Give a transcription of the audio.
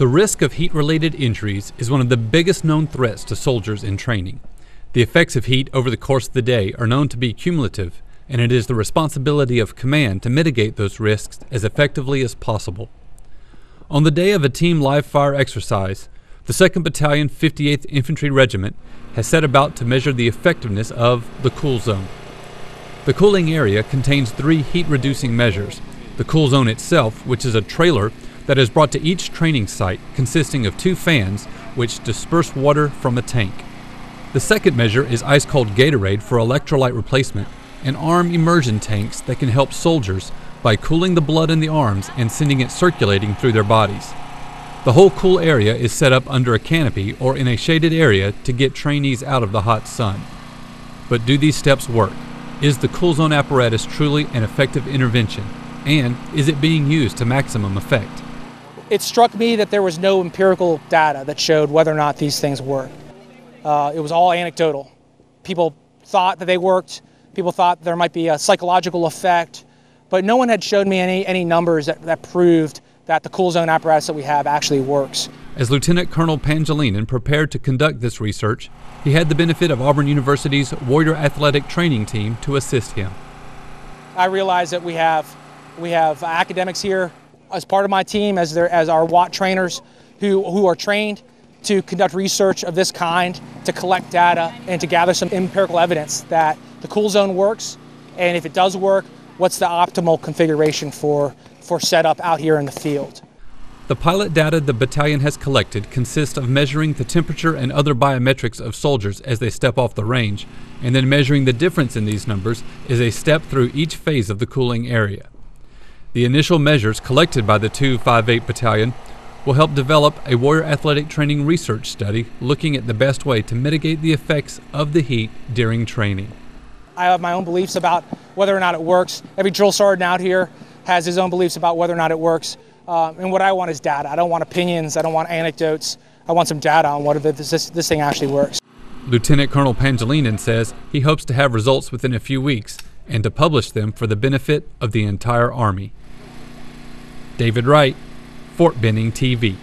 The risk of heat-related injuries is one of the biggest known threats to soldiers in training. The effects of heat over the course of the day are known to be cumulative, and it is the responsibility of command to mitigate those risks as effectively as possible. On the day of a team live-fire exercise, the 2nd Battalion 58th Infantry Regiment has set about to measure the effectiveness of the cool zone. The cooling area contains 3 heat-reducing measures: the cool zone itself, which is a trailer that is brought to each training site consisting of 2 fans which disperse water from a tank. The second measure is ice-cold Gatorade for electrolyte replacement and arm immersion tanks that can help soldiers by cooling the blood in the arms and sending it circulating through their bodies. The whole cool area is set up under a canopy or in a shaded area to get trainees out of the hot sun. But do these steps work? Is the cool zone apparatus truly an effective intervention? And is it being used to maximum effect? It struck me that there was no empirical data that showed whether or not these things work. It was all anecdotal. People thought that they worked. People thought there might be a psychological effect, but no one had showed me any numbers that proved that the cool zone apparatus that we have actually works. As Lieutenant Colonel Pangilinan prepared to conduct this research, he had the benefit of Auburn University's Warrior Athletic Training Team to assist him. I realized that we have academics here as part of my team, as our WAT trainers who are trained to conduct research of this kind, to collect data and to gather some empirical evidence that the cool zone works, and if it does work, what's the optimal configuration for setup out here in the field. The pilot data the battalion has collected consists of measuring the temperature and other biometrics of soldiers as they step off the range, and then measuring the difference in these numbers as they step through each phase of the cooling area. The initial measures collected by the 258 Battalion will help develop a warrior athletic training research study looking at the best way to mitigate the effects of the heat during training. I have my own beliefs about whether or not it works. Every drill sergeant out here has his own beliefs about whether or not it works. And what I want is data. I don't want opinions. I don't want anecdotes. I want some data on whether this thing actually works. Lieutenant Colonel Pangilinan says he hopes to have results within a few weeks and to publish them for the benefit of the entire Army. David Wright, Fort Benning TV.